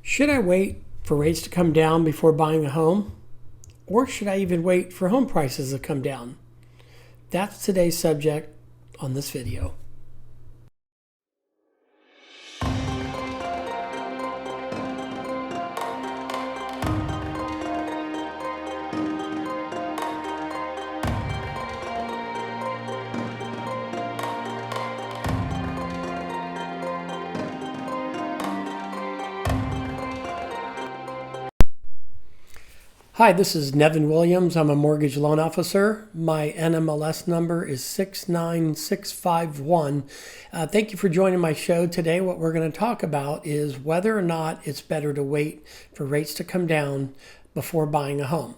Should I wait for rates to come down before buying a home? Or should I even wait for home prices to come down? That's today's subject on this video. Hi, this is Nevin Williams. I'm a mortgage loan officer. My NMLS number is 69651. Thank you for joining my show today. What we're going to talk about is whether or not it's better to wait for rates to come down before buying a home.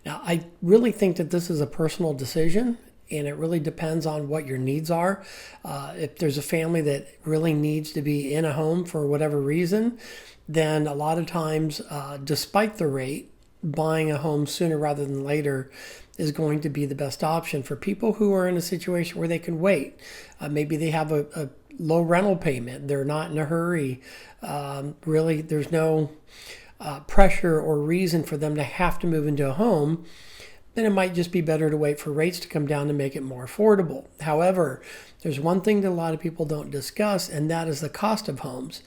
Now, I really think that this is a personal decision, and it really depends on what your needs are. If there's a family that really needs to be in a home for whatever reason, then a lot of times, despite the rate, buying a home sooner rather than later is going to be the best option for people who are in a situation where they can wait. Maybe they have a low rental payment. They're not in a hurry. Really, there's no pressure or reason for them to have to move into a home. Then it might just be better to wait for rates to come down to make it more affordable. However, there's one thing that a lot of people don't discuss, and that is the cost of homes.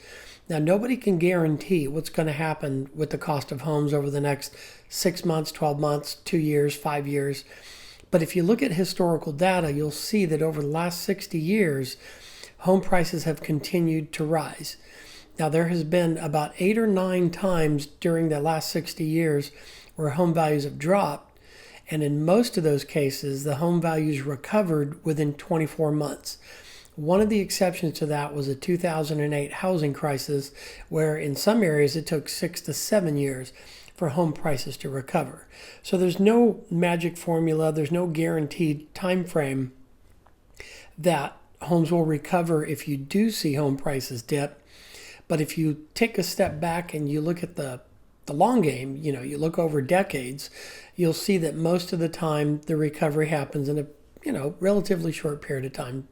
Now, nobody can guarantee what's going to happen with the cost of homes over the next 6 months, 12 months, 2 years, 5 years. But if you look at historical data, you'll see that over the last 60 years, home prices have continued to rise. Now, there has been about 8 or 9 times during the last 60 years where home values have dropped. And in most of those cases, the home values recovered within 24 months. One of the exceptions to that was a 2008 housing crisis, where in some areas it took 6 to 7 years for home prices to recover. So there's no magic formula, there's no guaranteed time frame that homes will recover if you do see home prices dip. But if you take a step back and you look at the long game, you look over decades, you'll see that most of the time the recovery happens in a relatively short period of time.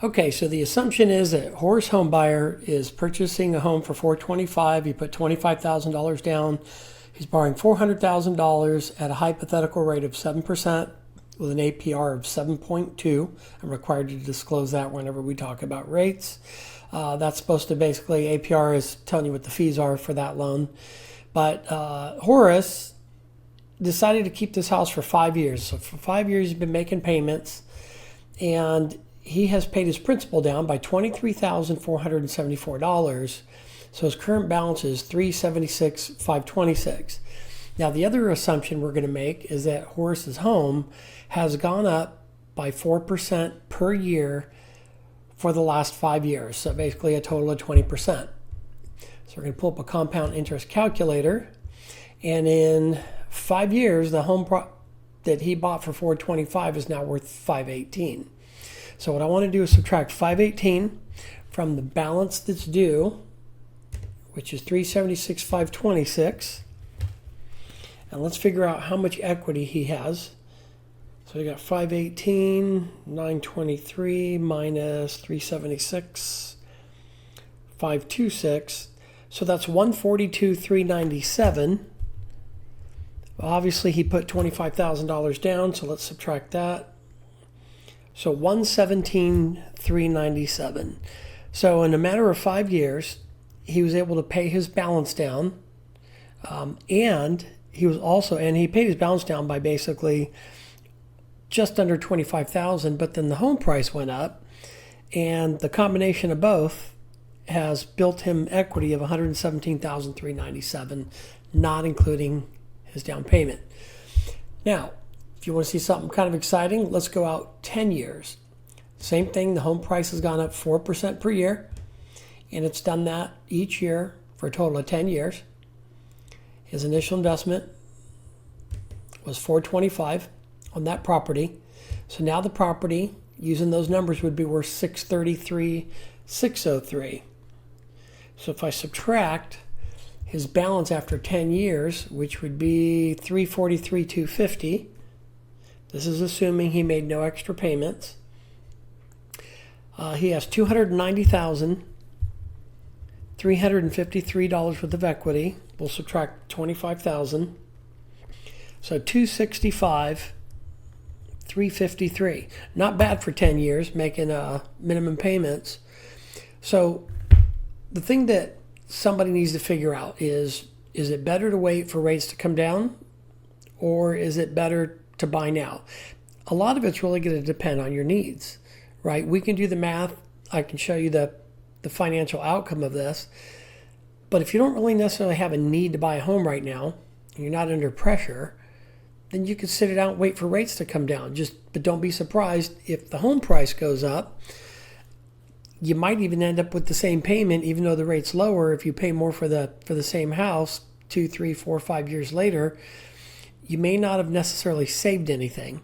Okay, so the assumption is that Horace home buyer is purchasing a home for $425,000. He put $25,000 down. He's borrowing $400,000 at a hypothetical rate of 7% with an APR of 7.2. I'm required to disclose that whenever we talk about rates. That's supposed to basically, APR is telling you what the fees are for that loan. But Horace decided to keep this house for 5 years. So for 5 years, he's been making payments, and he has paid his principal down by $23,474. So his current balance is $376,526. Now, the other assumption we're going to make is that Horace's home has gone up by 4% per year for the last 5 years. So basically a total of 20%. So we're going to pull up a compound interest calculator. And in 5 years, the home that he bought for $425,000 is now worth $518,000. So what I want to do is subtract $518,000 from the balance that's due, which is $376,526. And let's figure out how much equity he has. So we got $518,923 minus $376,526. So that's $142,397. Obviously, he put $25,000 down, so let's subtract that. So $117,397. So in a matter of 5 years, he was able to pay his balance down, and he paid his balance down by basically just under $25,000. But then the home price went up, and the combination of both has built him equity of $117,397, not including his down payment. Now, if you want to see something kind of exciting, let's go out 10 years. Same thing, the home price has gone up 4% per year, and it's done that each year for a total of 10 years. His initial investment was $425,000 on that property. So now the property, using those numbers, would be worth $633,603. So if I subtract his balance after 10 years, which would be $343,250, this is assuming he made no extra payments. He has $290,000 $353 worth of equity. We'll subtract $25,000. So $265, $353. Not bad for 10 years, making minimum payments. So the thing that somebody needs to figure out is it better to wait for rates to come down, or is it better to buy now? A lot of it's really going to depend on your needs, right? We can do the math. I can show you the financial outcome of this. But if you don't really necessarily have a need to buy a home right now, and you're not under pressure, then you can sit it out and wait for rates to come down. But don't be surprised if the home price goes up. You might even end up with the same payment, even though the rate's lower. If you pay more for the same house 2, 3, 4, 5 years later, you may not have necessarily saved anything.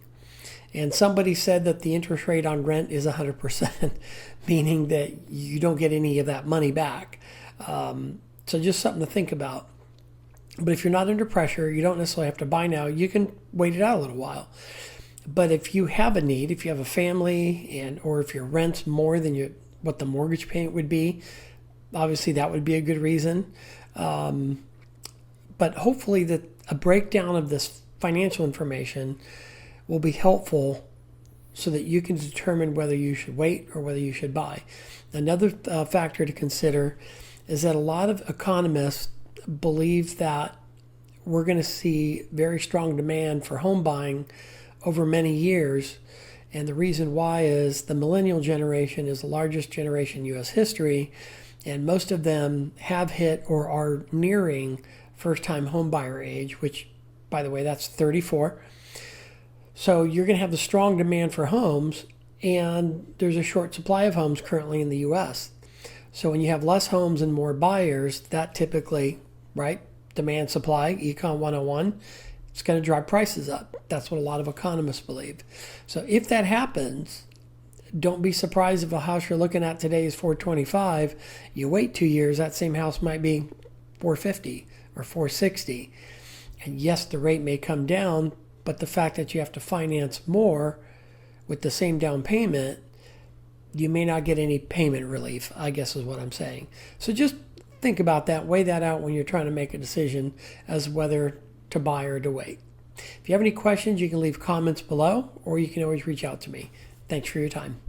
And somebody said that the interest rate on rent is 100%, meaning that you don't get any of that money back. So just something to think about. But if you're not under pressure, you don't necessarily have to buy now. You can wait it out a little while. But if you have a need, if you have a family, or if your rent's more than what the mortgage payment would be, obviously that would be a good reason. But hopefully a breakdown of this financial information will be helpful so that you can determine whether you should wait or whether you should buy. Another factor to consider is that a lot of economists believe that we're going to see very strong demand for home buying over many years. And the reason why is the millennial generation is the largest generation in U.S. history, and most of them have hit or are nearing first-time home buyer age, which, by the way, that's 34. So you're going to have the strong demand for homes, and there's a short supply of homes currently in the U.S. So when you have less homes and more buyers, that typically, right, demand supply, Econ 101, it's going to drive prices up. That's what a lot of economists believe. So if that happens, don't be surprised if a house you're looking at today is $425. You wait 2 years, that same house might be $450 or $460. And yes, the rate may come down, but the fact that you have to finance more with the same down payment, you may not get any payment relief, I guess is what I'm saying. So just think about that, weigh that out when you're trying to make a decision as whether to buy or to wait. If you have any questions, you can leave comments below, or you can always reach out to me. Thanks for your time.